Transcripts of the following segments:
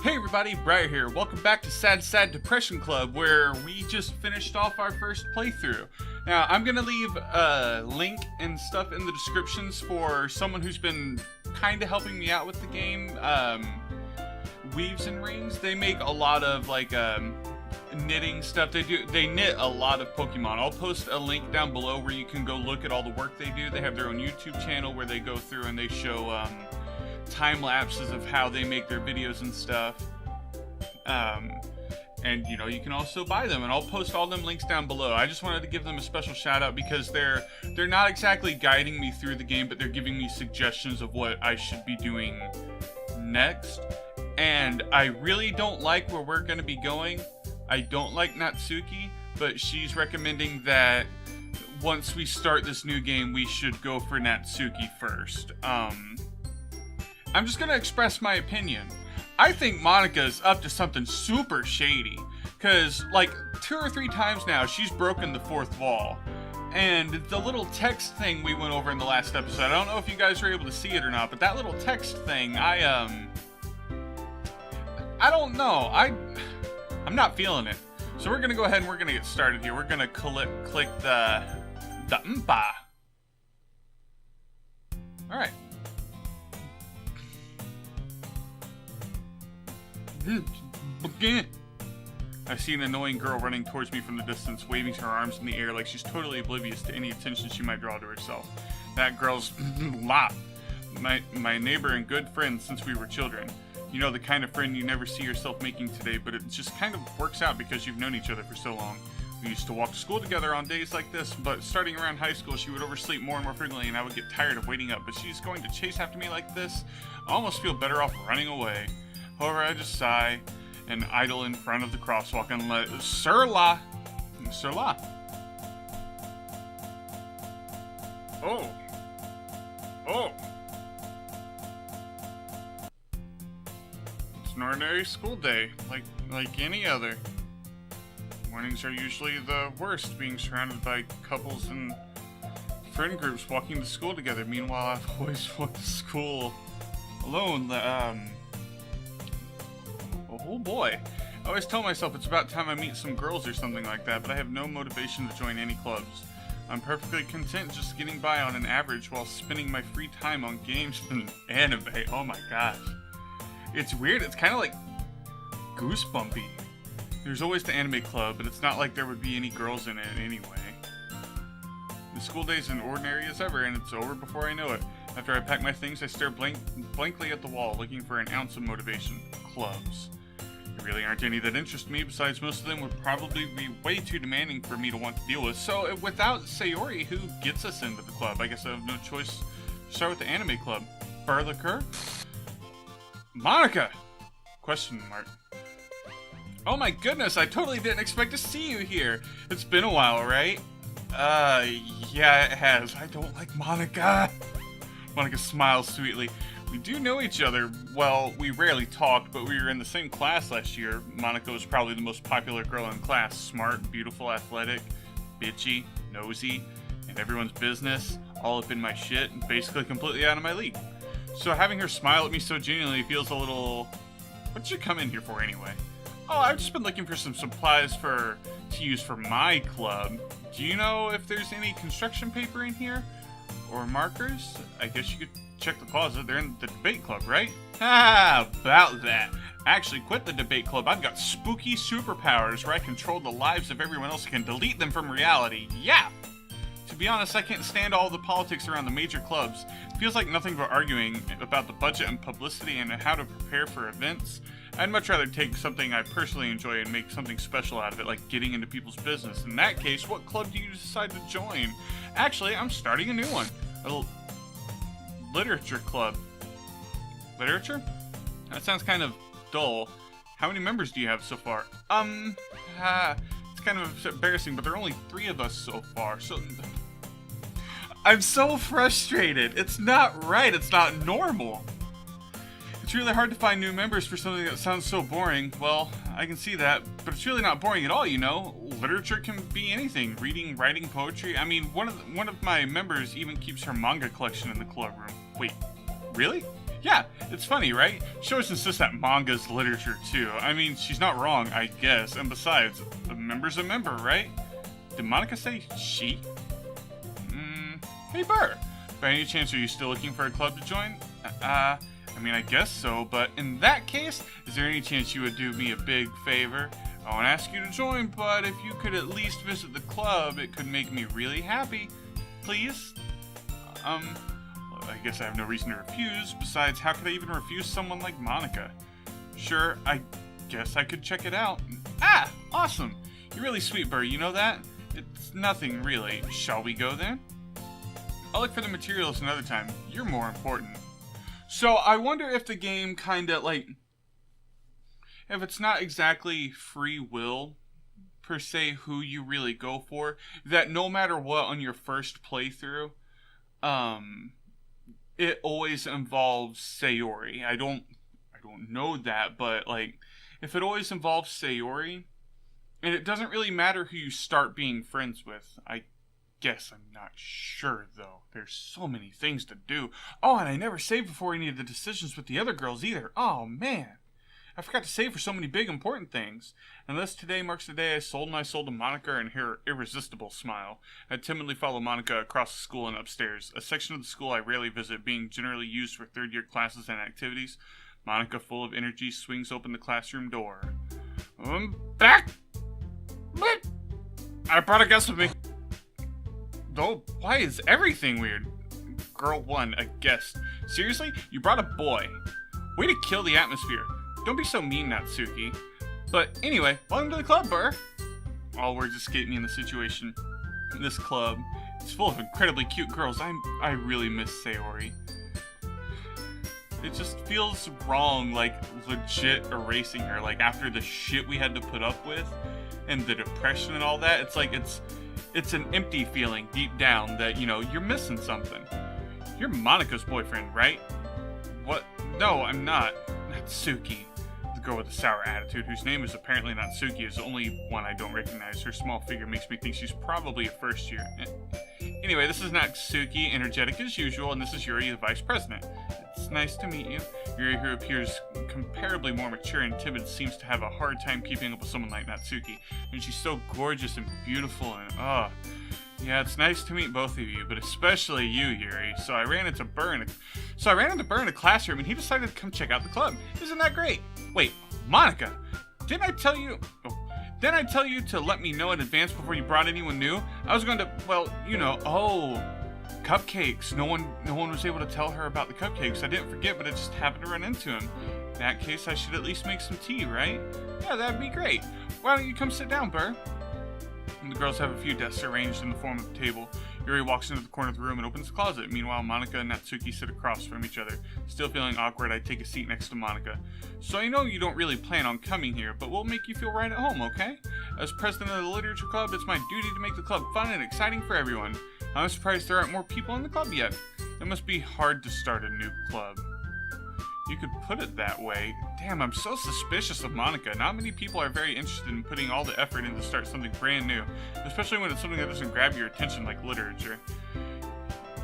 Hey everybody, Briar here. Welcome back to Sad Depression Club, where we just finished off our first playthrough. Now, I'm going to leave a link and stuff in the descriptions for someone who's been kind of helping me out with the game. Weaves and Rings. They make a lot of knitting stuff. They knit a lot of Pokemon. I'll post a link down below where you can go look at all the work they do. They have their own YouTube channel where they go through and they show time lapses of how they make their videos and stuff. And you know, you can also buy them, and I'll post all them links down below. I just wanted to give them a special shout out because they're not exactly guiding me through the game, but they're giving me suggestions of what I should be doing next. And I really don't like where we're going to be going. I don't like Natsuki, but she's recommending that once we start this new game, we should go for Natsuki first. I'm just gonna express my opinion. I think Monika's up to something super shady, cause like 2 or 3 times now she's broken the fourth wall. And the little text thing we went over in the last episode, I don't know if you guys were able to see it or not, but that little text thing, I don't know. I'm not feeling it. So we're gonna go ahead and we're gonna get started here. We're gonna click the mpa. Alright. I see an annoying girl running towards me from the distance, waving her arms in the air like she's totally oblivious to any attention she might draw to herself. That girl's Lop, my neighbor and good friend since we were children. You know, the kind of friend you never see yourself making today, but it just kind of works out because you've known each other for so long. We used to walk to school together on days like this, but starting around high school, she would oversleep more and more frequently, and I would get tired of waiting up. But she's going to chase after me like this? I almost feel better off running away. However, I just sigh and idle in front of the crosswalk and let Surla. Oh. It's an ordinary school day, like any other. Mornings are usually the worst, being surrounded by couples and friend groups walking to school together. Meanwhile, I've always walked to school alone. Oh boy. I always tell myself it's about time I meet some girls or something like that, but I have no motivation to join any clubs. I'm perfectly content just getting by on an average while spending my free time on games and anime. Oh my gosh. It's weird. It's kind of like goosebumpy. There's always the anime club, but it's not like there would be any girls in it anyway. The school day's as ordinary as ever, and it's over before I know it. After I pack my things, I stare blankly at the wall, looking for an ounce of motivation. Clubs. There really aren't any that interest me, besides most of them would probably be way too demanding for me to want to deal with. So, without Sayori, who gets us into the club? I guess I have no choice to start with the anime club. Barlicker? Monika! Question mark. Oh my goodness, I totally didn't expect to see you here. It's been a while, right? Yeah, it has. I don't like Monika. Monika smiles sweetly. We do know each other. Well, we rarely talked, but we were in the same class last year. Monika was probably the most popular girl in class. Smart, beautiful, athletic, bitchy, nosy, and everyone's business, all up in my shit, and basically completely out of my league. So having her smile at me so genuinely feels a little... What did you come in here for anyway? Oh, I've just been looking for some supplies to use for my club. Do you know if there's any construction paper in here? Or markers? I guess you could check the closet. They're in the debate club, right? Ah, about that. I actually quit the debate club. I've got spooky superpowers where I control the lives of everyone else and can delete them from reality. Yeah! To be honest, I can't stand all the politics around the major clubs. It feels like nothing but arguing about the budget and publicity and how to prepare for events. I'd much rather take something I personally enjoy and make something special out of it, like getting into people's business. In that case, what club do you decide to join? Actually, I'm starting a new one. A literature club. Literature? That sounds kind of dull. How many members do you have so far? It's kind of embarrassing, but there are only 3 of us so far, so... I'm so frustrated. It's not right. It's not normal. It's really hard to find new members for something that sounds so boring. Well, I can see that, but it's really not boring at all, you know? Literature can be anything. Reading, writing, poetry. I mean, one of my members even keeps her manga collection in the club room. Wait, really? Yeah, it's funny, right? She always insists that manga's literature too. I mean, she's not wrong, I guess. And besides, a member's a member, right? Did Monica say she? Hey Burr, by any chance are you still looking for a club to join? I mean, I guess so, but in that case, is there any chance you would do me a big favor? I won't ask you to join, but if you could at least visit the club, it could make me really happy. Please? Well, I guess I have no reason to refuse. Besides, how could I even refuse someone like Monica? Sure, I guess I could check it out. Ah, awesome. You're really sweet, Burr, you know that? It's nothing, really. Shall we go then? I'll look for the materials another time. You're more important. So, I wonder if the game kinda, like... if it's not exactly free will, per se, who you really go for, that no matter what on your first playthrough, it always involves Sayori. I don't know that, but, like, if it always involves Sayori, and it doesn't really matter who you start being friends with, I guess I'm not sure, though. There's so many things to do. Oh, and I never saved before any of the decisions with the other girls either. Oh, man. I forgot to save for so many big important things. Unless today marks the day I sold my soul to Monica and her irresistible smile. I timidly follow Monica across the school and upstairs, a section of the school I rarely visit, being generally used for third-year classes and activities. Monica, full of energy, swings open the classroom door. I'm back! What? I brought a guest with me. Oh, why is everything weird? Girl 1, a guest. Seriously? You brought a boy. Way to kill the atmosphere. Don't be so mean, Natsuki. But anyway, welcome to the club, Burr. All words escape me in the situation. This club, it's full of incredibly cute girls. I really miss Sayori. It just feels wrong, like, legit erasing her. Like, after the shit we had to put up with, and the depression and all that, it's like, it's an empty feeling deep down that, you know, you're missing something. You're Monica's boyfriend, right? What? No, I'm not. Natsuki. The girl with the sour attitude, whose name is apparently Natsuki, is the only one I don't recognize. Her small figure makes me think she's probably a first year. Anyway, this is Natsuki, energetic as usual, and this is Yuri, the vice president. It's nice to meet you. Yuri, who appears comparably more mature and timid, seems to have a hard time keeping up with someone like Natsuki. And she's so gorgeous and beautiful and, yeah, it's nice to meet both of you, but especially you, Yuri. So I ran into Burr in a classroom, and he decided to come check out the club. Isn't that great? Wait, Monica, didn't I tell you to let me know in advance before you brought anyone new? I was going to, well, you know, cupcakes. No one was able to tell her about the cupcakes. I didn't forget, but I just happened to run into him. In that case, I should at least make some tea, right? Yeah, that'd be great. Why don't you come sit down, Burr? And the girls have a few desks arranged in the form of a table. Yuri walks into the corner of the room and opens the closet. Meanwhile, Monica and Natsuki sit across from each other. Still feeling awkward, I take a seat next to Monica. So I know you don't really plan on coming here, but we'll make you feel right at home, okay? As president of the literature club, it's my duty to make the club fun and exciting for everyone. I'm surprised there aren't more people in the club yet. It must be hard to start a new club. You could put it that way. Damn, I'm so suspicious of Monica. Not many people are very interested in putting all the effort in to start something brand new, especially when it's something that doesn't grab your attention like literature.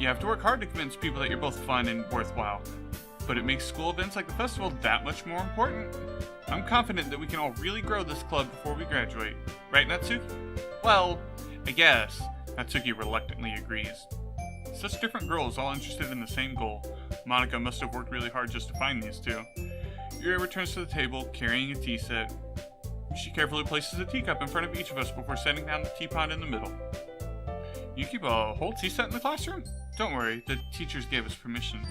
You have to work hard to convince people that you're both fun and worthwhile, but it makes school events like the festival that much more important. I'm confident that we can all really grow this club before we graduate. Right, Natsuki? Well, I guess. Natsuki reluctantly agrees. Such different girls, all interested in the same goal. Monica must have worked really hard just to find these two. Yuri returns to the table, carrying a tea set. She carefully places a teacup in front of each of us before setting down the teapot in the middle. You keep a whole tea set in the classroom? Don't worry, the teachers gave us permission.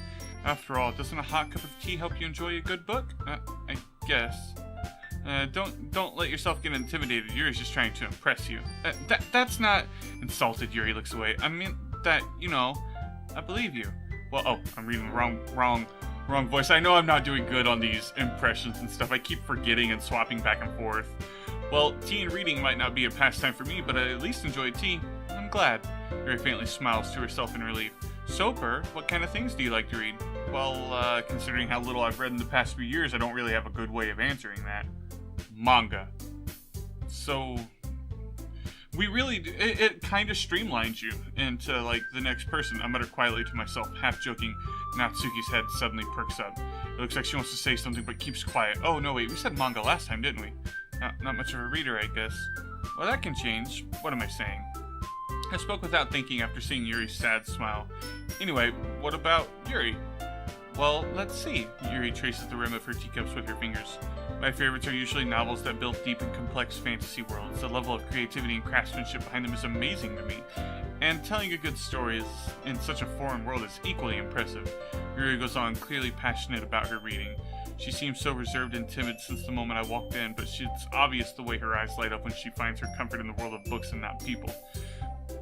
After all, doesn't a hot cup of tea help you enjoy a good book? I guess. Don't let yourself get intimidated. Yuri's just trying to impress you. That's not... Insulted, Yuri looks away. I mean that, you know, I believe you. Well, oh, I'm reading the wrong voice. I know I'm not doing good on these impressions and stuff. I keep forgetting and swapping back and forth. Well, tea and reading might not be a pastime for me, but I at least enjoy tea. I'm glad. Yuri faintly smiles to herself in relief. So, Burr, what kind of things do you like to read? Well, considering how little I've read in the past few years, I don't really have a good way of answering that. Manga. So, we really do, it kind of streamlines you into, like, the next person. I mutter quietly to myself, half joking. Natsuki's head suddenly perks up. It looks like she wants to say something but keeps quiet. Oh, no, wait, we said manga last time, didn't we? Not much of a reader, I guess. Well, that can change. What am I saying? I spoke without thinking after seeing Yuri's sad smile. Anyway, what about Yuri? Well, let's see. Yuri traces the rim of her teacups with her fingers. My favorites are usually novels that build deep and complex fantasy worlds. The level of creativity and craftsmanship behind them is amazing to me. And telling a good story in such a foreign world is equally impressive. Yuri goes on, clearly passionate about her reading. She seems so reserved and timid since the moment I walked in, but it's obvious the way her eyes light up when she finds her comfort in the world of books and not people.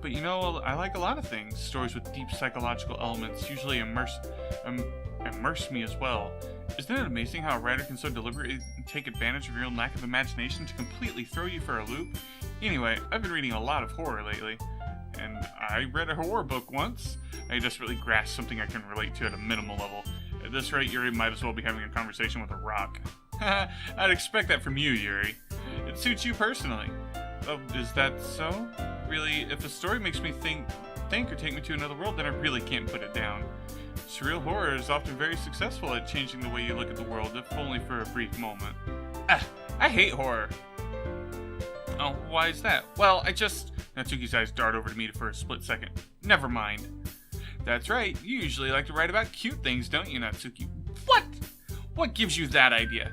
But you know, I like a lot of things. Stories with deep psychological elements usually immerse me as well. Isn't it amazing how a writer can so deliberately take advantage of your own lack of imagination to completely throw you for a loop? Anyway, I've been reading a lot of horror lately. And I read a horror book once. I desperately grasped something I can relate to at a minimal level. At this rate, Yuri might as well be having a conversation with a rock. I'd expect that from you, Yuri. It suits you personally. Oh, is that so? Really, if a story makes me think or take me to another world, then I really can't put it down. Surreal horror is often very successful at changing the way you look at the world, if only for a brief moment. I hate horror. Oh, why is that? Well, Natsuki's eyes dart over to me for a split second. Never mind. That's right, you usually like to write about cute things, don't you, Natsuki? What? What gives you that idea?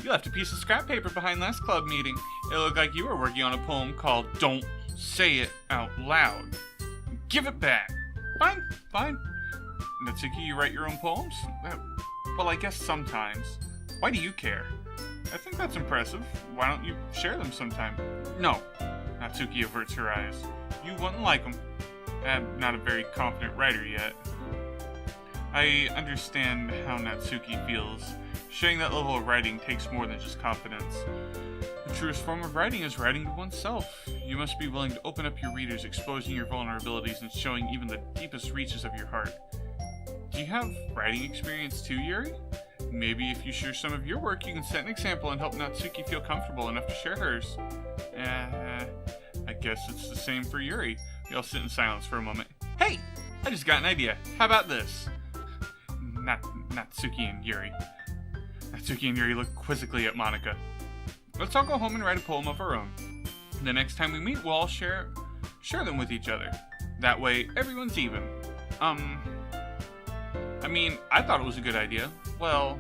You left a piece of scrap paper behind last club meeting. It looked like you were working on a poem called Don't Say It Out Loud. Give it back. Fine. Natsuki, you write your own poems? Well, I guess sometimes. Why do you care? I think that's impressive. Why don't you share them sometime? No. Natsuki averts her eyes. You wouldn't like them. I'm not a very confident writer yet. I understand how Natsuki feels. Sharing that level of writing takes more than just confidence. The truest form of writing is writing to oneself. You must be willing to open up your readers, exposing your vulnerabilities and showing even the deepest reaches of your heart. Do you have writing experience too, Yuri? Maybe if you share some of your work, you can set an example and help Natsuki feel comfortable enough to share hers. I guess it's the same for Yuri. We all sit in silence for a moment. Hey! I just got an idea. How about this? Natsuki and Yuri. Natsuki and Yuri look quizzically at Monika. Let's all go home and write a poem of our own. The next time we meet, we'll all share them with each other. That way, everyone's even. I thought it was a good idea. Well,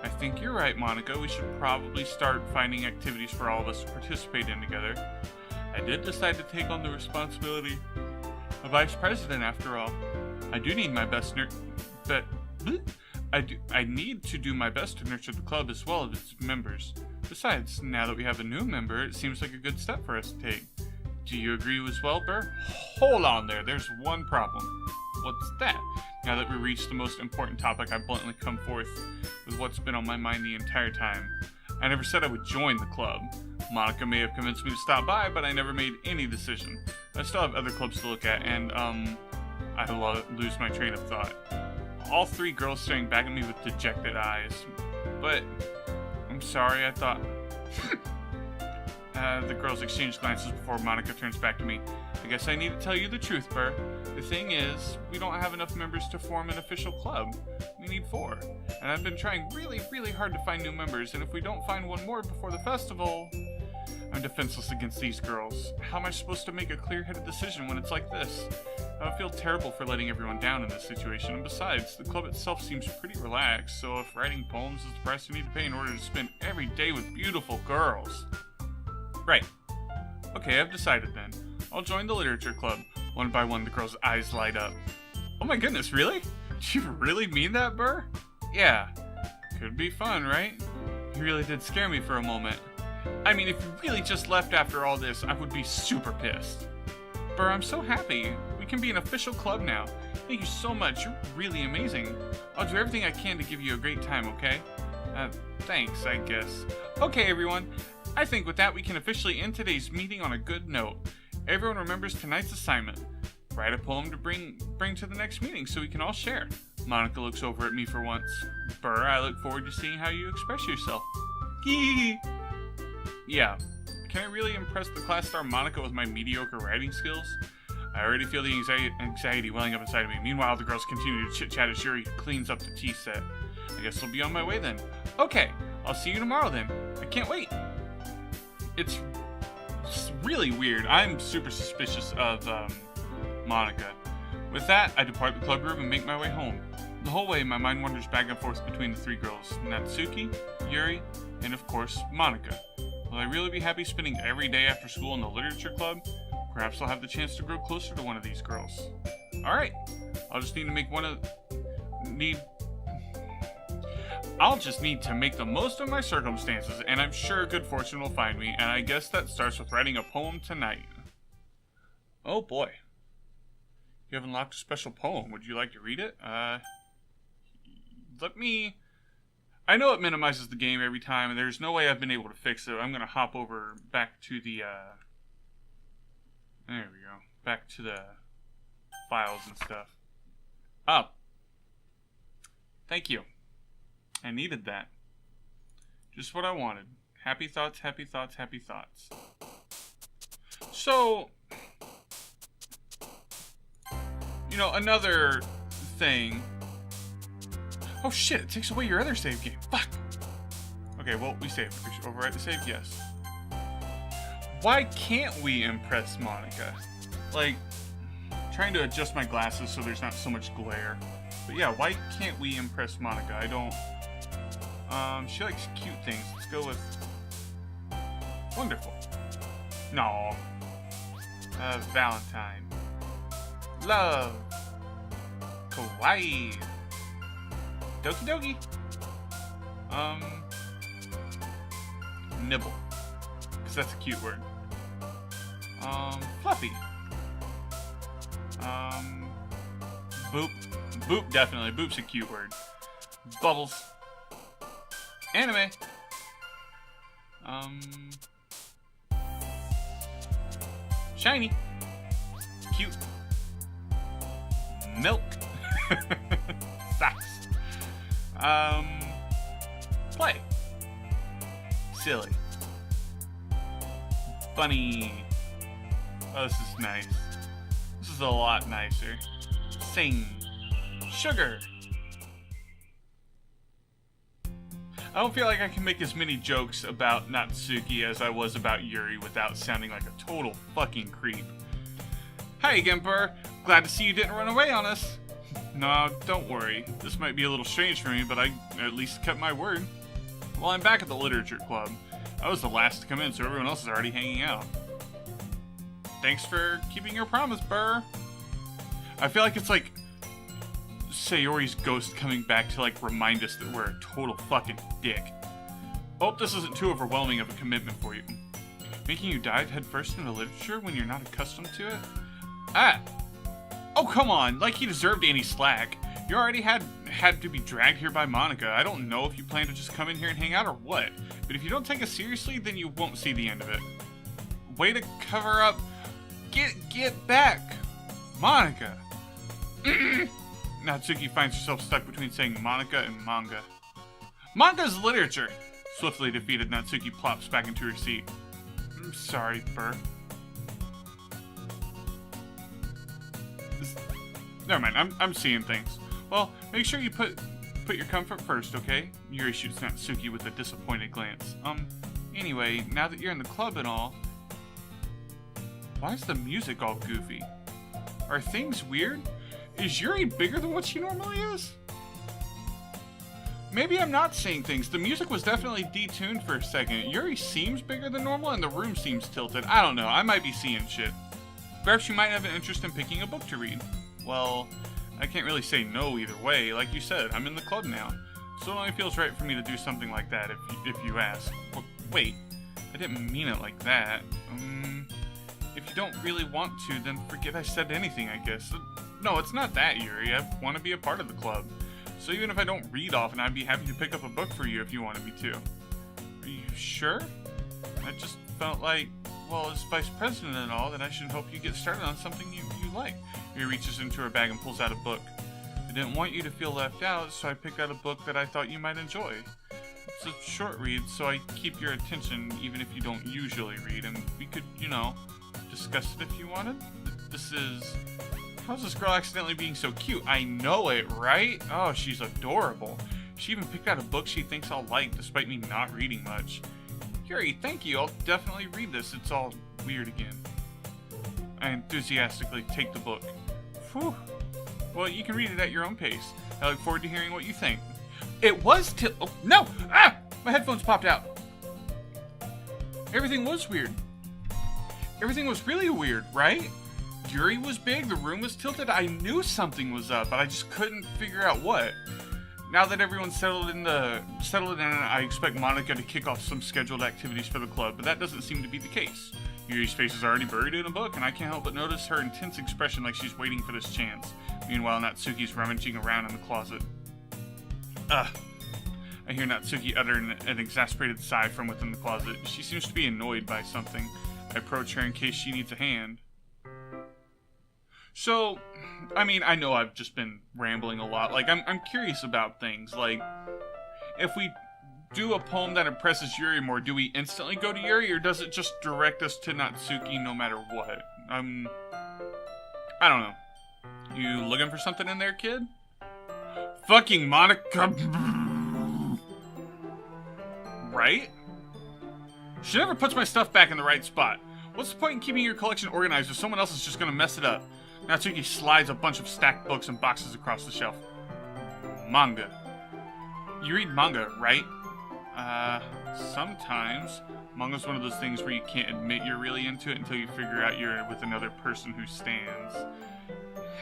I think you're right, Monika. We should probably start finding activities for all of us to participate in together. I did decide to take on the responsibility of vice president after all. I do need my best I need to do my best to nurture the club as well as its members. Besides, now that we have a new member, it seems like a good step for us to take. Do you agree as well, Burr? Hold on there, there's one problem. What's that? Now that we reached the most important topic, I bluntly come forth with what's been on my mind the entire time. I never said I would join the club. Monika may have convinced me to stop by, but I never made any decision. I still have other clubs to look at, and, I lose my train of thought. All three girls staring back at me with dejected eyes. But, I'm sorry, I thought... The girls exchange glances before Monika turns back to me. I guess I need to tell you the truth, Burr. The thing is, we don't have enough members to form an official club. We need 4. And I've been trying really, really hard to find new members, and if we don't find one more before the festival... I'm defenseless against these girls. How am I supposed to make a clear-headed decision when it's like this? I would feel terrible for letting everyone down in this situation, and besides, the club itself seems pretty relaxed, so if writing poems is the price you need to pay in order to spend every day with beautiful girls... Right. Okay, I've decided then. I'll join the literature club. One by one, the girl's eyes light up. Oh my goodness, really? Do you really mean that, Burr? Yeah. Could be fun, right? You really did scare me for a moment. I mean, if you really just left after all this, I would be super pissed. Burr, I'm so happy. We can be an official club now. Thank you so much. You're really amazing. I'll do everything I can to give you a great time, okay? Thanks, I guess. Okay, everyone. I think with that, we can officially end today's meeting on a good note. Everyone remembers tonight's assignment. Write a poem to bring to the next meeting so we can all share. Monika looks over at me for once. Burr, I look forward to seeing how you express yourself. Hee. Yeah. Can I really impress the class star Monika with my mediocre writing skills? I already feel the anxiety welling up inside of me. Meanwhile, the girls continue to chit-chat as Yuri cleans up the tea set. I guess I'll be on my way then. Okay, I'll see you tomorrow then. I can't wait. It's really weird. I'm super suspicious of Monica. With that, I depart the club room and make my way home. The whole way, my mind wanders back and forth between the three girls, Natsuki, Yuri, and of course, Monica. Will I really be happy spending every day after school in the literature club? Perhaps I'll have the chance to grow closer to one of these girls. Alright, I'll just need to make the most of my circumstances, and I'm sure good fortune will find me, and I guess that starts with writing a poem tonight. Oh boy. You have unlocked a special poem. Would you like to read it? I know it minimizes the game every time, and there's no way I've been able to fix it. I'm gonna hop over back to the, there we go. Back to the files and stuff. Oh. Thank you. I needed that. Just what I wanted. Happy thoughts, happy thoughts, happy thoughts. So, you know, another thing. Oh shit, it takes away your other save game. Fuck. Okay, well, we saved. We should overwrite the save, yes. Why can't we impress Monica? Like, trying to adjust my glasses so there's not so much glare. But yeah, why can't we impress Monica? I don't... she likes cute things. Let's go with... Wonderful. No. Valentine. Love. Kawaii. Doki Doki. Nibble. Because that's a cute word. Fluffy. Boop. Boop, definitely. Boop's a cute word. Bubbles. Anime. Shiny. Cute. Milk. Socks. Play. Silly. Bunny. Oh, this is nice. This is a lot nicer. Sing. Sugar. I don't feel like I can make as many jokes about Natsuki as I was about Yuri without sounding like a total fucking creep. Hi again, Burr. Glad to see you didn't run away on us. No, don't worry. This might be a little strange for me, but I at least kept my word. Well, I'm back at the literature club. I was the last to come in, so everyone else is already hanging out. Thanks for keeping your promise, Burr. I feel like it's like Sayori's ghost coming back to like remind us that we're a total fucking dick. Hope this isn't too overwhelming of a commitment for you. Making you dive headfirst into literature when you're not accustomed to it? Ah! Oh, come on, like he deserved any slack. You already had to be dragged here by Monica. I don't know if you plan to just come in here and hang out or what, but if you don't take us seriously, then you won't see the end of it. Way to cover up. Get back! Monica! Natsuki finds herself stuck between saying Monica and manga. Manga's literature! Swiftly defeated, Natsuki plops back into her seat. I'm sorry, Burr. Never mind, I'm seeing things. Well, make sure you put your comfort first, okay? Yuri shoots Natsuki with a disappointed glance. Anyway, now that you're in the club and all... Why is the music all goofy? Are things weird? Is Yuri bigger than what she normally is? Maybe I'm not seeing things. The music was definitely detuned for a second. Yuri seems bigger than normal and the room seems tilted. I don't know, I might be seeing shit. Perhaps you might have an interest in picking a book to read. Well, I can't really say no either way. Like you said, I'm in the club now. So it only feels right for me to do something like that if you ask. Wait, I didn't mean it like that. If you don't really want to, then forget I said anything, I guess. No, it's not that, Yuri. I want to be a part of the club. So even if I don't read often, I'd be happy to pick up a book for you if you wanted me to. Are you sure? I just felt like, well, as vice president and all, that I should help you get started on something you like. Yuri reaches into her bag and pulls out a book. I didn't want you to feel left out, so I picked out a book that I thought you might enjoy. It's a short read, so I keep your attention even if you don't usually read, and we could, you know, discuss it if you wanted. this is... How's this girl accidentally being so cute? I know it, right? Oh, she's adorable. She even picked out a book she thinks I'll like, despite me not reading much. Yuri, thank you. I'll definitely read this. It's all weird again. I enthusiastically take the book. Whew. Well, you can read it at your own pace. I look forward to hearing what you think. It was oh, no! Ah! My headphones popped out. Everything was weird. Everything was really weird, right? Yuri was big, the room was tilted. I knew something was up, but I just couldn't figure out what. Now that everyone's settled in, I expect Monica to kick off some scheduled activities for the club, but that doesn't seem to be the case. Yuri's face is already buried in a book, and I can't help but notice her intense expression like she's waiting for this chance. Meanwhile, Natsuki's rummaging around in the closet. Ugh. I hear Natsuki utter an exasperated sigh from within the closet. She seems to be annoyed by something. I approach her in case she needs a hand. So, I mean, I know I've just been rambling a lot. Like, I'm curious about things. Like, if we do a poem that impresses Yuri more, do we instantly go to Yuri, or does it just direct us to Natsuki no matter what? I don't know. You looking for something in there, kid? Fucking Monica. Right? She never puts my stuff back in the right spot. What's the point in keeping your collection organized if someone else is just gonna mess it up? Natsuki slides a bunch of stacked books and boxes across the shelf. Manga. You read manga, right? Sometimes. Manga's one of those things where you can't admit you're really into it until you figure out you're with another person who stands.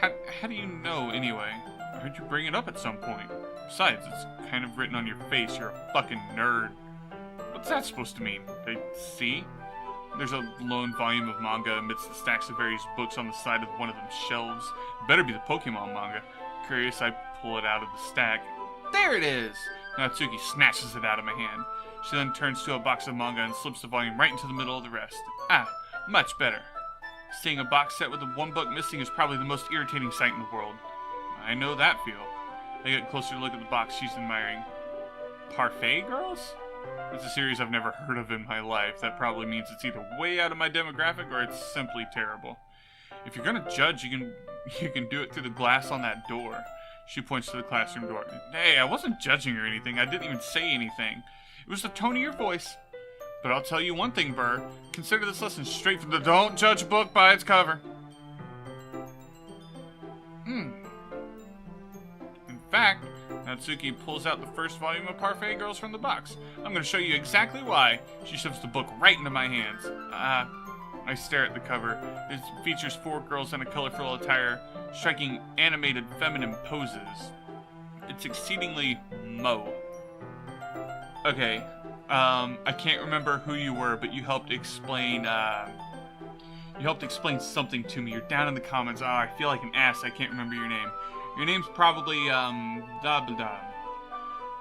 How do you know, anyway? I heard you bring it up at some point. Besides, it's kind of written on your face. You're a fucking nerd. What's that supposed to mean? They see? There's a lone volume of manga amidst the stacks of various books on the side of one of them shelves. It better be the Pokemon manga. Curious, I pull it out of the stack. There it is! Natsuki snatches it out of my hand. She then turns to a box of manga and slips the volume right into the middle of the rest. Ah, much better. Seeing a box set with the one book missing is probably the most irritating sight in the world. I know that feel. I get closer to look at the box she's admiring. Parfait Girls? It's a series I've never heard of in my life. That probably means it's either way out of my demographic or it's simply terrible. If you're gonna judge, you can do it through the glass on that door. She points to the classroom door. Hey, I wasn't judging or anything. I didn't even say anything. It was the tone of your voice. But I'll tell you one thing, Burr. Consider this lesson straight from the don't judge a book by its cover. In fact, Natsuki pulls out the first volume of Parfait Girls from the box. I'm going to show you exactly why. She shoves the book right into my hands. I stare at the cover. It features 4 girls in a colorful attire, striking animated feminine poses. It's exceedingly Mo. Okay, I can't remember who you were, but you helped explain something to me. You're down in the comments. Oh, I feel like an ass. I can't remember your name. Your name's probably,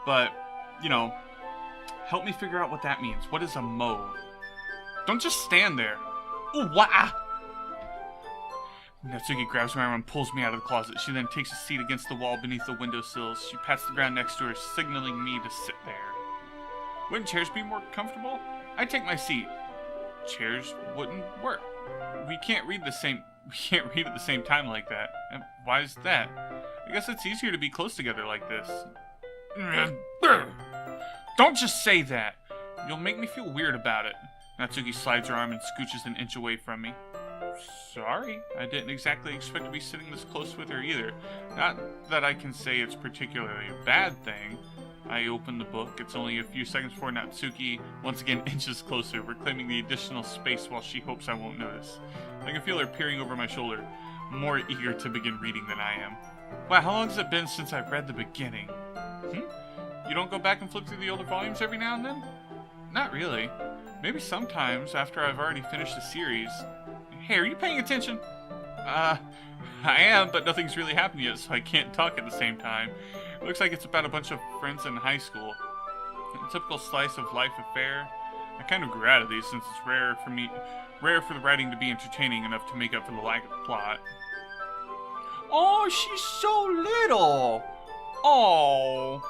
but, you know, help me figure out what that means. What is a mauve? Don't just stand there. Ooh, wah! Natsuki grabs my arm and pulls me out of the closet. She then takes a seat against the wall beneath the windowsills. She pats the ground next to her, signaling me to sit there. Wouldn't chairs be more comfortable? I take my seat. Chairs wouldn't work. We can't read at the same time like that. And why is that? I guess it's easier to be close together like this. Don't just say that. You'll make me feel weird about it. Natsuki slides her arm and scooches an inch away from me. Sorry, I didn't exactly expect to be sitting this close with her either. Not that I can say it's particularly a bad thing. I open the book. It's only a few seconds before Natsuki once again inches closer, reclaiming the additional space while she hopes I won't notice. I can feel her peering over my shoulder, more eager to begin reading than I am. Wow, how long has it been since I've read the beginning? You don't go back and flip through the older volumes every now and then? Not really. Maybe sometimes after I've already finished the series. Hey, are you paying attention? I am, but nothing's really happened yet, so I can't talk at the same time. It looks like it's about a bunch of friends in high school. A typical slice of life affair. I kind of grew out of these since it's rare for the writing to be entertaining enough to make up for the lack of plot. Oh, she's so little! Oh.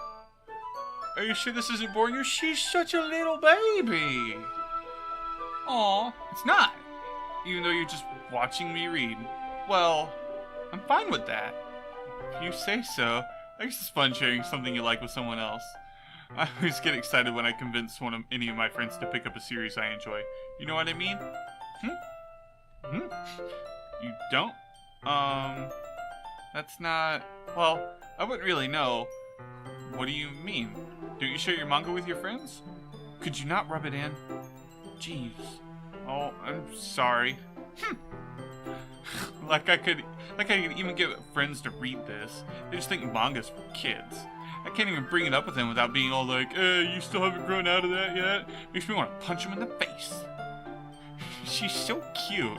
Are you sure this isn't boring you? She's such a little baby! Aw, it's not. Even though you're just watching me read. Well, I'm fine with that. If you say so. I guess it's fun sharing something you like with someone else. I always get excited when I convince any of my friends to pick up a series I enjoy. You know what I mean? You don't? That's not... Well, I wouldn't really know. What do you mean? Don't you share your manga with your friends? Could you not rub it in? Jeez. Oh, I'm sorry. Like I could even get friends to read this. They just think manga's for kids. I can't even bring it up with them without being all like, you still haven't grown out of that yet? Makes me want to punch him in the face. She's so cute.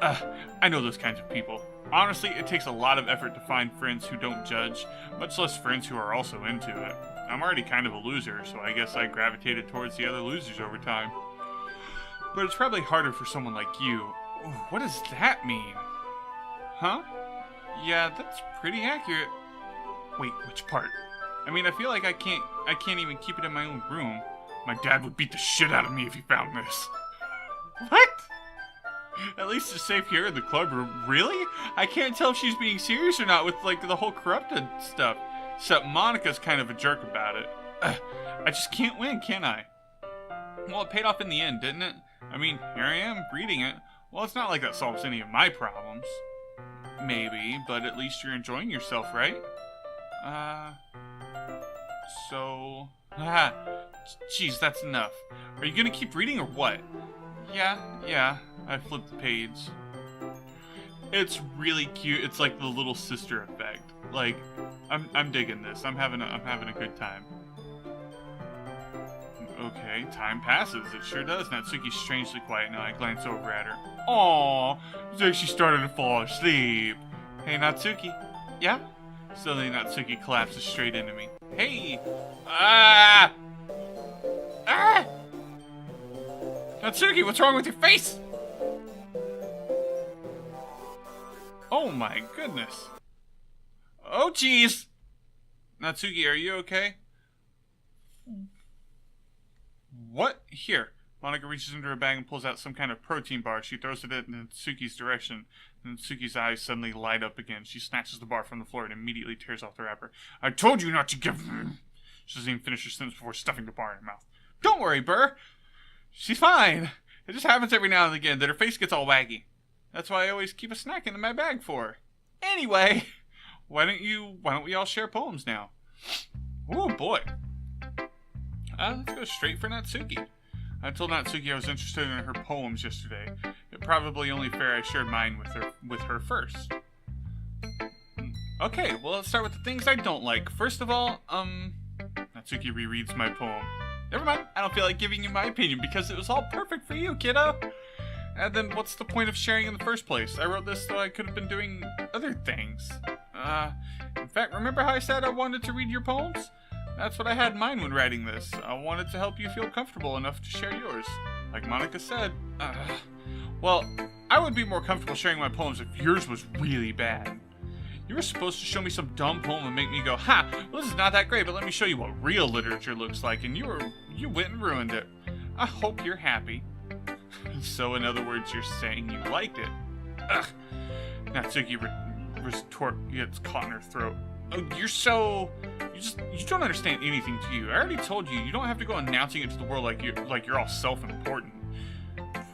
I know those kinds of people. Honestly, it takes a lot of effort to find friends who don't judge, much less friends who are also into it. I'm already kind of a loser, so I guess I gravitated towards the other losers over time. But it's probably harder for someone like you. Ooh, what does that mean? Huh? Yeah, that's pretty accurate. Wait, which part? I mean, I feel like I can't even keep it in my own room. My dad would beat the shit out of me if he found this. What? At least it's safe here in the club room. Really? I can't tell if she's being serious or not with, like, the whole corrupted stuff. Except Monica's kind of a jerk about it. I just can't win, can I? Well, it paid off in the end, didn't it? I mean, here I am, reading it. Well, it's not like that solves any of my problems. Maybe, but at least you're enjoying yourself, right? So... Jeez, that's enough. Are you gonna keep reading or what? Yeah. I flipped the page. It's really cute. It's like the little sister effect. Like, I'm digging this. I'm having a good time. Okay, time passes. It sure does. Natsuki's strangely quiet now. I glance over at her. Aww, it's like she's starting to fall asleep. Hey, Natsuki. Yeah? Suddenly, Natsuki collapses straight into me. Hey! Ah! Natsuki, what's wrong with your face? Oh my goodness. Oh jeez! Natsuki, are you okay? What? Here. Monica reaches into her bag and pulls out some kind of protein bar. She throws it in Natsuki's direction. Natsuki's eyes suddenly light up again. She snatches the bar from the floor and immediately tears off the wrapper. I told you not to give... She doesn't even finish her sentence before stuffing the bar in her mouth. Don't worry, Burr. She's fine. It just happens every now and again that her face gets all waggy. That's why I always keep a snack in my bag for her. Anyway, why don't we all share poems now? Oh boy. Let's go straight for Natsuki. I told Natsuki I was interested in her poems yesterday. It's probably only fair I shared mine with her first. Okay, well, let's start with the things I don't like. First of all, Natsuki rereads my poem. Never mind, I don't feel like giving you my opinion because it was all perfect for you, kiddo. And then what's the point of sharing in the first place? I wrote this so I could have been doing other things. In fact, remember how I said I wanted to read your poems? That's what I had in mind when writing this. I wanted to help you feel comfortable enough to share yours. Like Monica said, well, I would be more comfortable sharing my poems if yours was really bad. You were supposed to show me some dumb poem and make me go, ha, well, this is not that great, but let me show you what real literature looks like, and you went and ruined it. I hope you're happy. So, in other words, you're saying you liked it. Ugh. Natsuki gets caught in her throat. Oh, you don't understand anything, do you? I already told you, you don't have to go announcing it to the world like you're all self-important.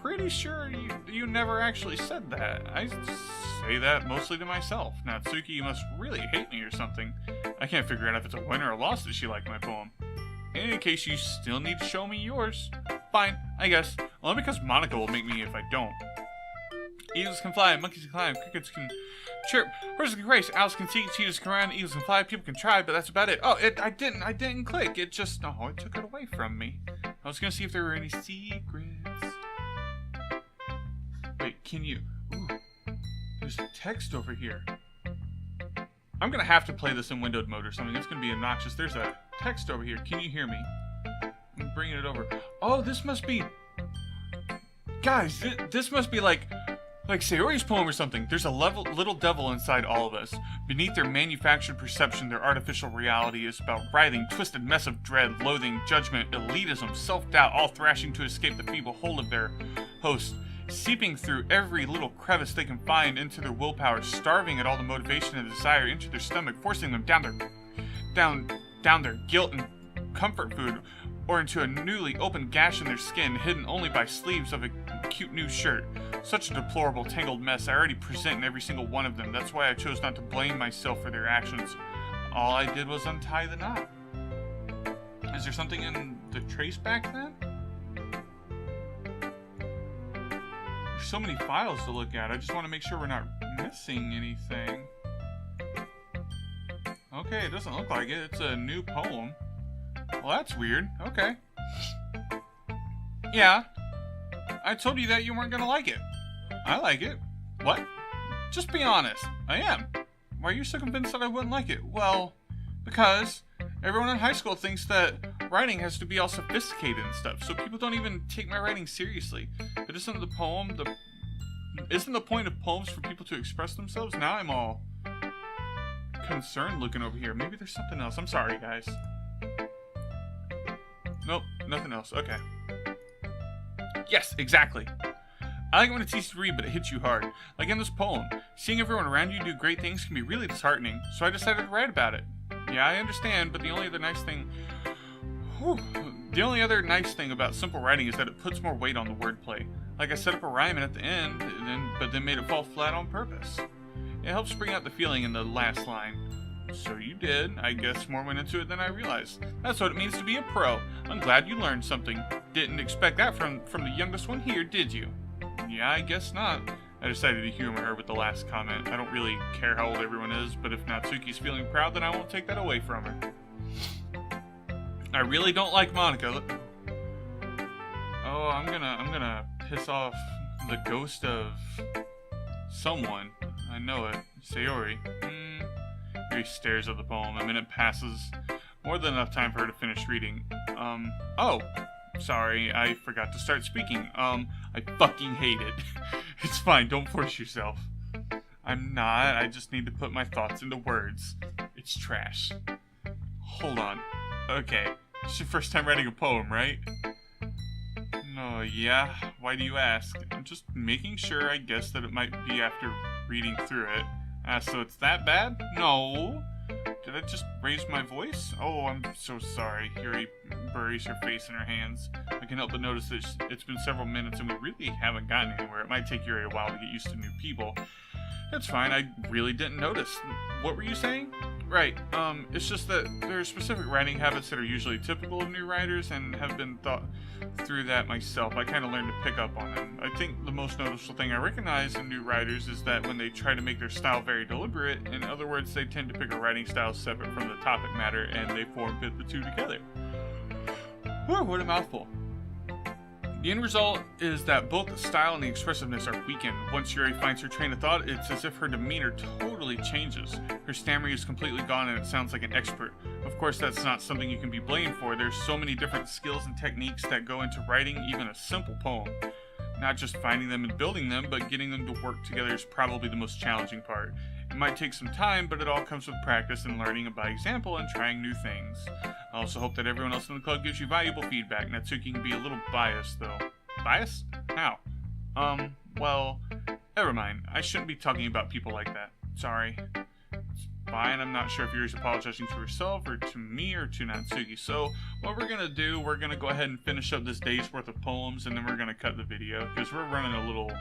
Pretty sure you never actually said that. I say that mostly to myself. Natsuki, you must really hate me or something. I can't figure out if it's a win or a loss that she liked my poem. In any case, you still need to show me yours. Fine, I guess. Only because Monica will make me if I don't. Eagles can fly, monkeys can climb, crickets can chirp, horses can race, owls can see, cheetahs can run, eagles can fly, people can try, but that's about it. Oh, I didn't click. It just, it took it away from me. I was gonna see if there were any secrets. Wait, can you? Ooh, there's text over here. I'm gonna have to play this in windowed mode or something. It's gonna be obnoxious. There's a text over here. Can you hear me? I'm bringing it over. Oh, this must be... Guys, this must be like Sayori's poem or something. There's a little devil inside all of us. Beneath their manufactured perception, their artificial reality is about writhing, twisted mess of dread, loathing, judgment, elitism, self-doubt, all thrashing to escape the feeble hold of their host. seeping through every little crevice they can find into their willpower, starving at all the motivation and desire into their stomach, forcing them down their guilt and comfort food, or into a newly opened gash in their skin, hidden only by sleeves of a cute new shirt. Such a deplorable, tangled mess I already present in every single one of them. That's why I chose not to blame myself for their actions. All I did was untie the knot. Is there something in the trace back then? There's so many files to look at. I just want to make sure we're not missing anything. Okay, it doesn't look like it. It's a new poem. Well, that's weird. Okay. Yeah. I told you that you weren't gonna like it. I like it. What? Just be honest. I am. Why are you so convinced that I wouldn't like it? Well, because everyone in high school thinks that writing has to be all sophisticated and stuff, so people don't even take my writing seriously. But isn't the point of poems for people to express themselves? Now I'm all concerned looking over here. Maybe there's something else. I'm sorry, guys. Nope, nothing else. Okay. Yes, exactly. I like when it's easy to read, but it hits you hard. Like in this poem, seeing everyone around you do great things can be really disheartening, so I decided to write about it. Yeah, I understand, but the only other nice thing about simple writing is that it puts more weight on the wordplay. Like I set up a rhyme at the end, but then made it fall flat on purpose. It helps bring out the feeling in the last line. So you did. I guess more went into it than I realized. That's what it means to be a pro. I'm glad you learned something. Didn't expect that from the youngest one here, did you? Yeah, I guess not. I decided to humor her with the last comment. I don't really care how old everyone is, but if Natsuki's feeling proud, then I won't take that away from her. I really don't like Monica. Oh, I'm gonna piss off the ghost of someone. I know it. Sayori. He stares at the poem. A minute passes. More than enough time for her to finish reading. Oh. Sorry, I forgot to start speaking. I fucking hate it. It's fine, don't force yourself. I'm not. I just need to put my thoughts into words. It's trash. Hold on. Okay. It's your first time writing a poem, right? No, yeah. Why do you ask? I'm just making sure, I guess, that it might be after reading through it. So it's that bad? No. Did I just raise my voice? Oh, I'm so sorry. Yuri buries her face in her hands. I can help but notice that it's been several minutes and we really haven't gotten anywhere. It might take Yuri a while to get used to new people. That's fine. I really didn't notice. What were you saying? Right. It's just that there are specific writing habits that are usually typical of new writers and have been thought through that myself. I kind of learned to pick up on them. I think the most noticeable thing I recognize in new writers is that when they try to make their style very deliberate, in other words, they tend to pick a writing style separate from the topic matter and they form-fit the two together. Whew, what a mouthful. The end result is that both the style and the expressiveness are weakened. Once Yuri finds her train of thought, it's as if her demeanor totally changes. Her stammering is completely gone and it sounds like an expert. Of course, that's not something you can be blamed for. There's so many different skills and techniques that go into writing even a simple poem. Not just finding them and building them, but getting them to work together is probably the most challenging part. It might take some time, but it all comes with practice and learning by example and trying new things. I also hope that everyone else in the club gives you valuable feedback. Natsuki can be a little biased, though. Biased? How? Well, never mind. I shouldn't be talking about people like that. Sorry. It's fine. I'm not sure if Yuri's apologizing to herself or to me or to Natsuki. So, what we're gonna do, we're gonna go ahead and finish up this day's worth of poems, and then we're gonna cut the video, because we're running a little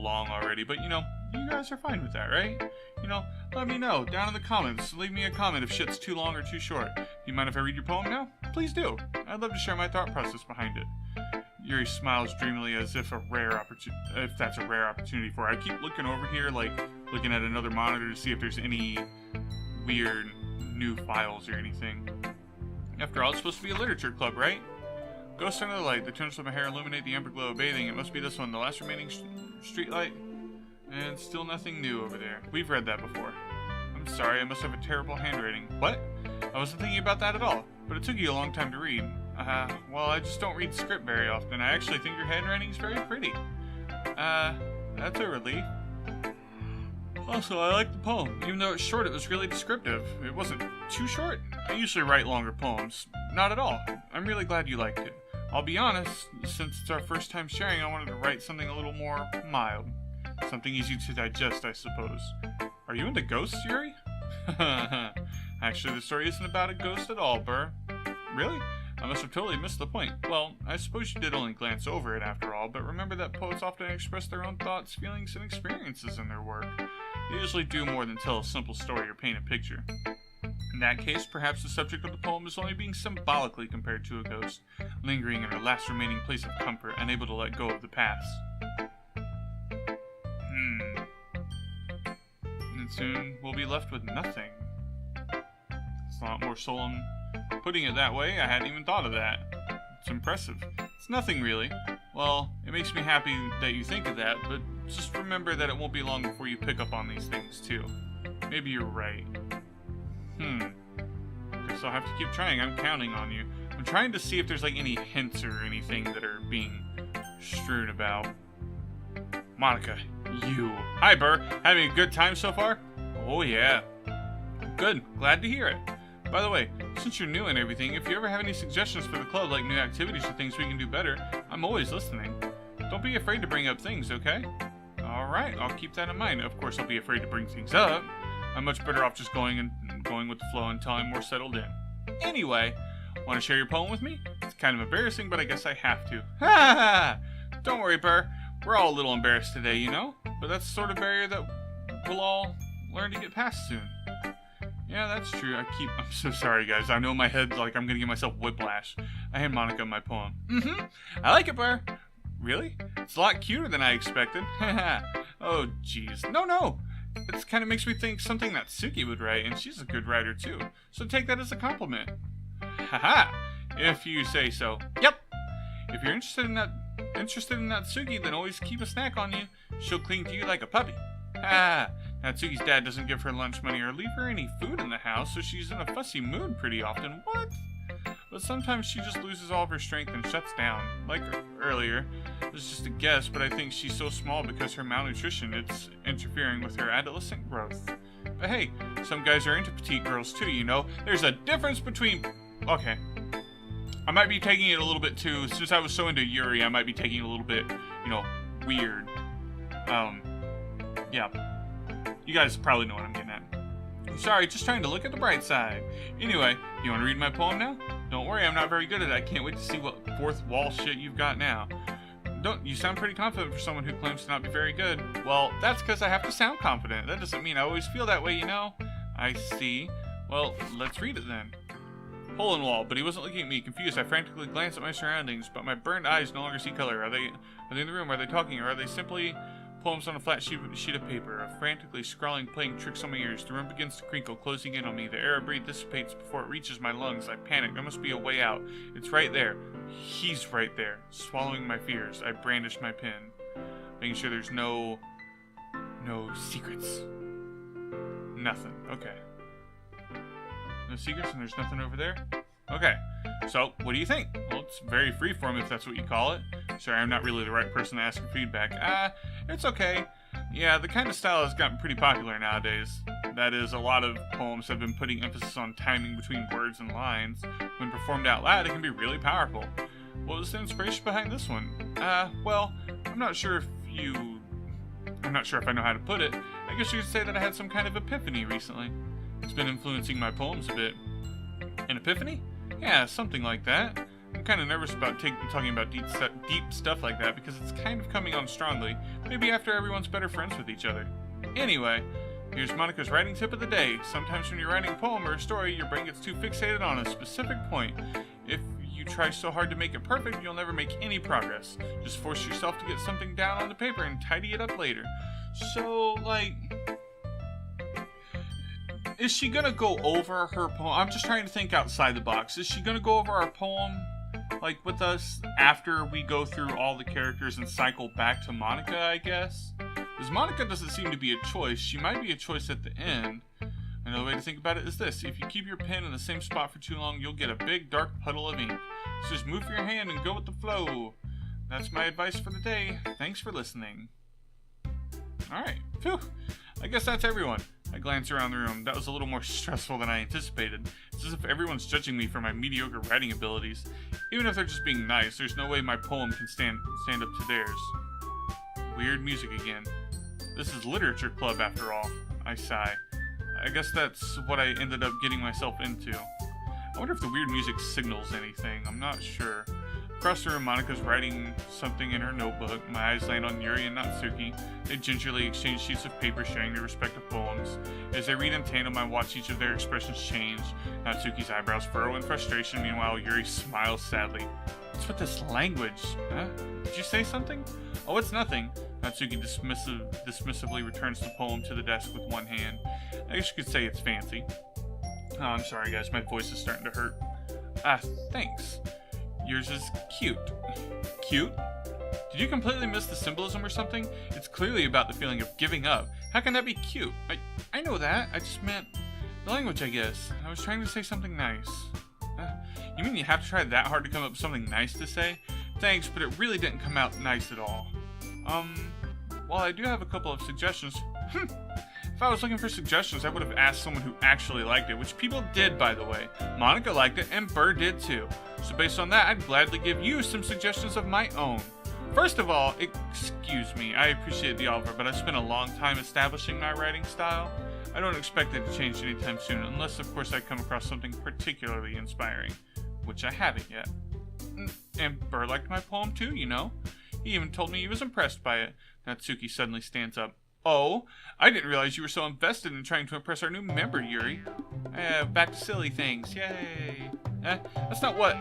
long already. But, you know, you guys are fine with that, right? You know, let me know down in the comments. Leave me a comment if shit's too long or too short. You mind if I read your poem now? Please do. I'd love to share my thought process behind it. Yuri smiles dreamily as if that's a rare opportunity for her. I keep looking over here, like looking at another monitor to see if there's any weird new files or anything. After all, it's supposed to be a literature club, right? Ghost under the light. The turns of my hair illuminate the amber glow of bathing. It must be this one, the last remaining street light. And still nothing new over there. We've read that before. I'm sorry, I must have a terrible handwriting. What? I wasn't thinking about that at all. But it took you a long time to read. Well, I just don't read script very often. I actually think your handwriting is very pretty. That's a relief. Also, I like the poem. Even though it's short, it was really descriptive. It wasn't too short. I usually write longer poems. Not at all. I'm really glad you liked it. I'll be honest, since it's our first time sharing, I wanted to write something a little more mild. Something easy to digest, I suppose. Are you into ghosts, Yuri? Actually, the story isn't about a ghost at all, Burr. Really? I must have totally missed the point. Well, I suppose you did only glance over it after all, but remember that poets often express their own thoughts, feelings, and experiences in their work. They usually do more than tell a simple story or paint a picture. In that case, perhaps the subject of the poem is only being symbolically compared to a ghost, lingering in her last remaining place of comfort, unable to let go of the past. And soon we'll be left with nothing. It's a lot more solemn. Putting it that way, I hadn't even thought of that. It's impressive. It's nothing really. Well, it makes me happy that you think of that, but just remember that it won't be long before you pick up on these things too. Maybe you're right. Guess I'll have to keep trying. I'm counting on you. I'm trying to see if there's like any hints or anything that are being strewn about. Monica, you. Hi, Burr. Having a good time so far? Oh, yeah. Good. Glad to hear it. By the way, since you're new and everything, if you ever have any suggestions for the club, like new activities or things we can do better, I'm always listening. Don't be afraid to bring up things, okay? Alright, I'll keep that in mind. Of course, I'll be afraid to bring things up. I'm much better off just going with the flow until I'm more settled in. Anyway, want to share your poem with me? It's kind of embarrassing, but I guess I have to. Ha! Don't worry, Burr. We're all a little embarrassed today, you know? But that's the sort of barrier that we'll all learn to get past soon. Yeah, that's true. I'm so sorry, guys. I know my head's like I'm gonna give myself whiplash. I hand Monica my poem. I like it, Burr. Really? It's a lot cuter than I expected. Oh, jeez. No. It kind of makes me think something that Suki would write, and she's a good writer too. So take that as a compliment. Haha. If you say so. Yep. If you're interested in that Suki, then always keep a snack on you. She'll cling to you like a puppy. Natsuki's dad doesn't give her lunch money or leave her any food in the house, so she's in a fussy mood pretty often. What? But sometimes she just loses all of her strength and shuts down. Like earlier. It's just a guess, but I think she's so small because her malnutrition, it's interfering with her adolescent growth. But hey, some guys are into petite girls too, you know? There's a difference between... Okay. I might be taking it a little bit too, since I was so into Yuri, I might be taking it a little bit, weird. Yeah. You guys probably know what I'm getting at. I'm sorry, just trying to look at the bright side. Anyway, you want to read my poem now? Don't worry, I'm not very good at it. I can't wait to see what fourth wall shit you've got now. You sound pretty confident for someone who claims to not be very good. Well, that's because I have to sound confident. That doesn't mean I always feel that way, you know? I see. Well, let's read it then. Hole in wall, but he wasn't looking at me. Confused, I frantically glanced at my surroundings, but my burned eyes no longer see color. Are they in the room? Are they talking? Or are they simply poems on a flat sheet of paper? Frantically scrawling, playing tricks on my ears. The room begins to crinkle, closing in on me. The air I breathe dissipates before it reaches my lungs. I panic. There must be a way out. It's right there. He's right there. Swallowing my fears, I brandish my pen, making sure there's no secrets. Nothing. Okay. No secrets, and there's nothing over there? Okay. So, what do you think? Well, it's very freeform if that's what you call it. Sorry, I'm not really the right person to ask for feedback. It's okay. Yeah, the kind of style has gotten pretty popular nowadays. That is, a lot of poems have been putting emphasis on timing between words and lines. When performed out loud, it can be really powerful. What was the inspiration behind this one? Well, I'm not sure if I know how to put it. I guess you could say that I had some kind of epiphany recently. It's been influencing my poems a bit. An epiphany? Yeah, something like that. I'm kind of nervous about talking about deep stuff like that because it's kind of coming on strongly. Maybe after everyone's better friends with each other. Anyway, here's Monica's writing tip of the day. Sometimes when you're writing a poem or a story, your brain gets too fixated on a specific point. If you try so hard to make it perfect, you'll never make any progress. Just force yourself to get something down on the paper and tidy it up later. So, is she gonna go over her poem? I'm just trying to think outside the box. Is she gonna go over our poem, with us after we go through all the characters and cycle back to Monica, I guess? Because Monica doesn't seem to be a choice. She might be a choice at the end. Another way to think about it is this. If you keep your pen in the same spot for too long, you'll get a big, dark puddle of ink. So just move your hand and go with the flow. That's my advice for the day. Thanks for listening. Alright. Phew. I guess that's everyone. I glance around the room. That was a little more stressful than I anticipated. It's as if everyone's judging me for my mediocre writing abilities. Even if they're just being nice, there's no way my poem can stand up to theirs. Weird music again. This is literature club after all. I sigh. I guess that's what I ended up getting myself into. I wonder if the weird music signals anything. I'm not sure. Across the room, Monika's writing something in her notebook. My eyes land on Yuri and Natsuki. They gingerly exchange sheets of paper sharing their respective poems. As they read in tandem, I watch each of their expressions change. Natsuki's eyebrows furrow in frustration, meanwhile Yuri smiles sadly. What's with this language? Huh? Did you say something? Oh, it's nothing. Natsuki dismissively returns the poem to the desk with one hand. I guess you could say it's fancy. Oh, I'm sorry guys, my voice is starting to hurt. Ah, thanks. Yours is cute. Cute? Did you completely miss the symbolism or something? It's clearly about the feeling of giving up. How can that be cute? I know that. I just meant the language, I guess. I was trying to say something nice. You mean you have to try that hard to come up with something nice to say? Thanks, but it really didn't come out nice at all. Well, I do have a couple of suggestions. If I was looking for suggestions, I would have asked someone who actually liked it, which people did, by the way. Monika liked it, and Burr did too. So based on that, I'd gladly give you some suggestions of my own. First of all, excuse me, I appreciate the offer, but I've spent a long time establishing my writing style. I don't expect it to change anytime soon, unless of course I come across something particularly inspiring, which I haven't yet. And Burr liked my poem too, you know? He even told me he was impressed by it. Natsuki suddenly stands up. Oh, I didn't realize you were so invested in trying to impress our new member, Yuri. Back to silly things, yay. That's not what,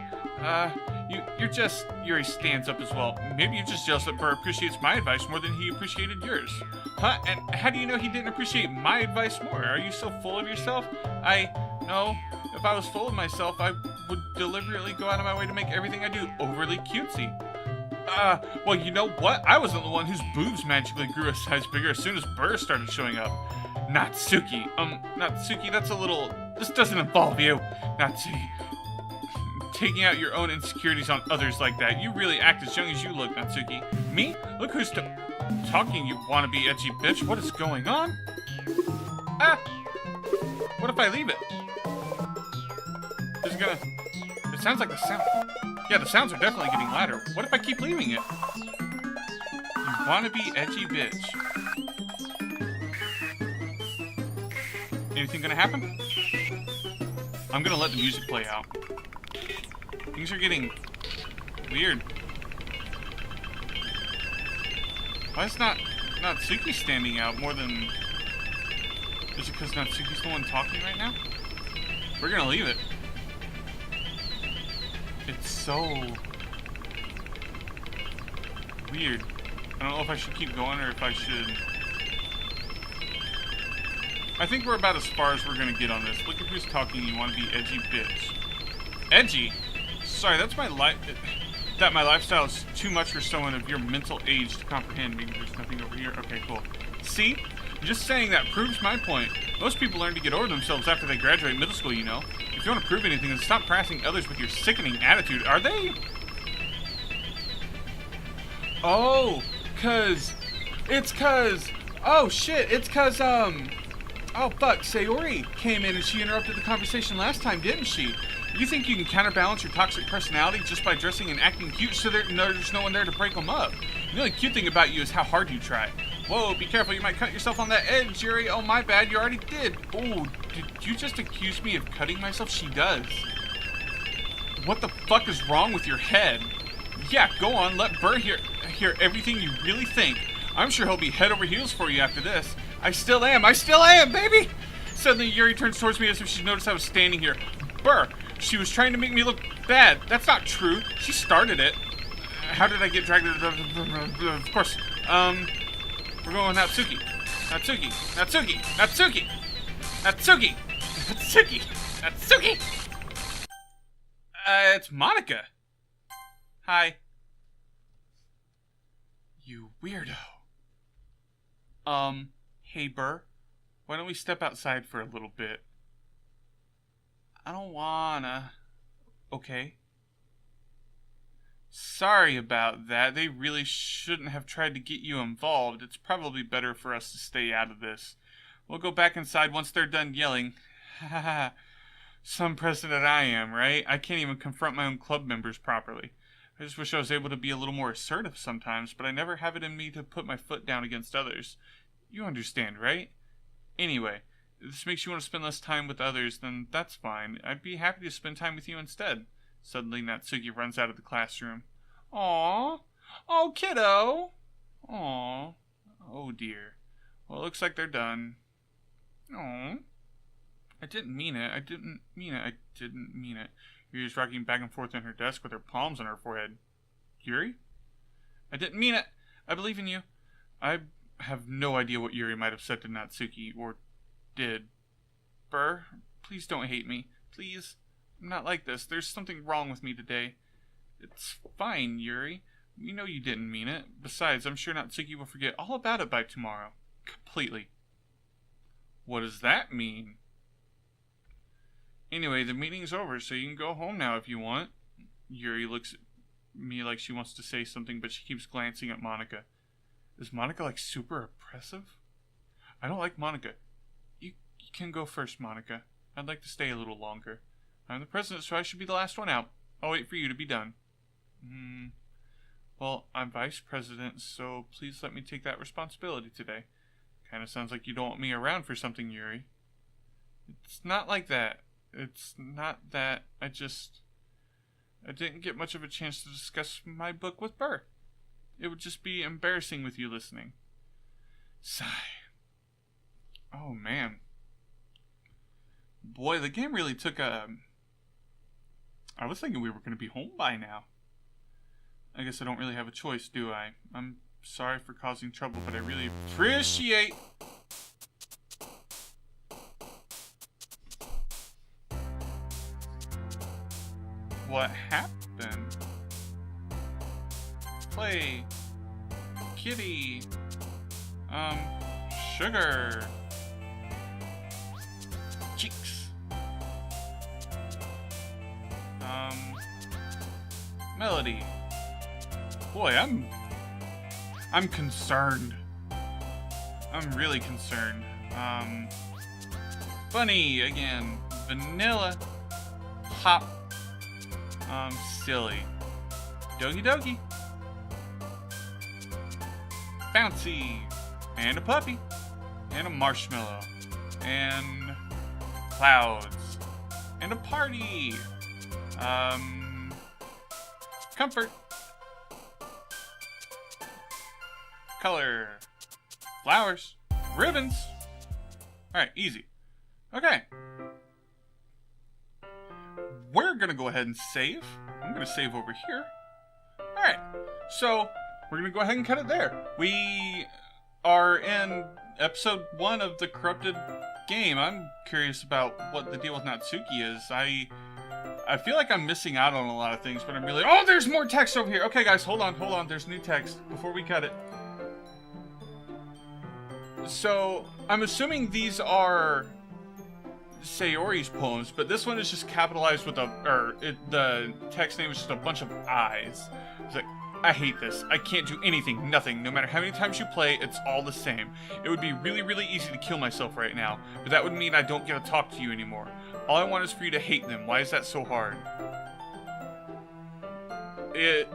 you're just, Yuri stands up as well. Maybe you're just jealous that Burr appreciates my advice more than he appreciated yours. Huh, and how do you know he didn't appreciate my advice more? Are you so full of yourself? No, if I was full of myself, I would deliberately go out of my way to make everything I do overly cutesy. Well, you know what? I wasn't the one whose boobs magically grew a size bigger as soon as Burr started showing up. Natsuki, Natsuki, that's a little... This doesn't involve you. Natsuki, taking out your own insecurities on others like that. You really act as young as you look, Natsuki. Me? Look who's talking, you wannabe edgy bitch. What is going on? What if I leave it? It sounds like the sound... Yeah, the sounds are definitely getting louder. What if I keep leaving it? You wannabe edgy bitch. Anything gonna happen? I'm gonna let the music play out. Things are getting weird. Why is Natsuki standing out more than... Is it because Natsuki's the one talking right now? We're gonna leave it. It's so weird. I don't know if I should keep going or if I should... I think we're about as far as we're gonna get on this. Look at who's talking, you wanna be edgy bitch. Edgy? Sorry, that's my my lifestyle is too much for someone of your mental age to comprehend. Maybe there's nothing over here. Okay, cool. See? Just saying that proves my point. Most people learn to get over themselves after they graduate middle school, you know. If you want to prove anything, then stop harassing others with your sickening attitude. Are they? Oh, oh shit, it's cause, oh fuck, Sayori came in and she interrupted the conversation last time, didn't she? You think you can counterbalance your toxic personality just by dressing and acting cute so there's no one there to break them up? The only cute thing about you is how hard you try. Whoa, be careful, you might cut yourself on that edge, Yuri. Oh, my bad, you already did. Oh, did you just accuse me of cutting myself? She does. What the fuck is wrong with your head? Yeah, go on, let Burr hear everything you really think. I'm sure he'll be head over heels for you after this. I still am, baby! Suddenly, Yuri turns towards me as if she noticed I was standing here. Burr, she was trying to make me look bad. That's not true. She started it. How did I get dragged? Of course, we're going with Natsuki. Natsuki. It's Monika. Hi. You weirdo. Hey Burr. Why don't we step outside for a little bit? I don't wanna. Okay. Sorry about that. They really shouldn't have tried to get you involved. It's probably better for us to stay out of this. We'll go back inside once they're done yelling. Ha ha ha. Some president I am, right? I can't even confront my own club members properly. I just wish I was able to be a little more assertive sometimes, but I never have it in me to put my foot down against others. You understand, right? Anyway, if this makes you want to spend less time with others, then that's fine. I'd be happy to spend time with you instead. Suddenly, Natsuki runs out of the classroom. Aww. Oh, kiddo. Aww. Oh, dear. Well, it looks like they're done. Aww. I didn't mean it. I didn't mean it. I didn't mean it. Yuri's rocking back and forth on her desk with her palms on her forehead. Yuri? I didn't mean it. I believe in you. I have no idea what Yuri might have said to Natsuki, or did. Burr, please don't hate me. Please. I'm not like this. There's something wrong with me today. It's fine, Yuri. We know you didn't mean it. Besides, I'm sure Natsuki will forget all about it by tomorrow. Completely. What does that mean? Anyway, the meeting's over, so you can go home now if you want. Yuri looks at me like she wants to say something, but she keeps glancing at Monika. Is Monika, like, super oppressive? I don't like Monika. You can go first, Monika. I'd like to stay a little longer. I'm the president, so I should be the last one out. I'll wait for you to be done. Well, I'm vice president, so please let me take that responsibility today. Kinda sounds like you don't want me around for something, Yuri. It's not like that. It's not that. I didn't get much of a chance to discuss my book with Burr. It would just be embarrassing with you listening. Sigh. Oh, man. Boy, the game really took a... I was thinking we were going to be home by now. I guess I don't really have a choice, do I? I'm sorry for causing trouble, but I really appreciate... what happened? Play. Kitty. Sugar. Cheeks. Melody. Boy, I'm concerned. I'm really concerned. Bunny again. Vanilla. Hop. Silly. Doki Doki. Bouncy. And a puppy. And a marshmallow. And clouds. And a party. Comfort. Color. Flowers. Ribbons. Alright, easy. Okay. We're going to go ahead and save. I'm going to save over here. Alright, so we're going to go ahead and cut it there. We are in episode 1 of the corrupted game. I'm curious about what the deal with Natsuki is. I feel like I'm missing out on a lot of things, but I'm really... Oh, there's more text over here. Okay, guys, hold on. There's new text before we cut it. So, I'm assuming these are... Sayori's poems, but this one is just capitalized with the text name is just a bunch of eyes. It's like, I hate this. I can't do anything, nothing. No matter how many times you play, it's all the same. It would be really, really easy to kill myself right now, but that would mean I don't get to talk to you anymore. All I want is for you to hate them. Why is that so hard? Is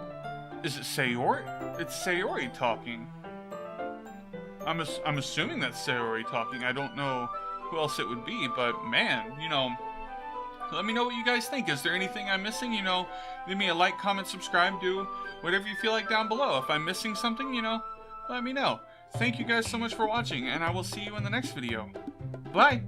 it Sayori? It's Sayori talking. I'm assuming that's Sayori talking. I don't know who else it would be, but man, you know, let me know what you guys think. Is there anything I'm missing? You know, leave me a like, comment, subscribe, do whatever you feel like down below. If I'm missing something, you know, let me know. Thank you guys so much for watching, and I will see you in the next video. Bye!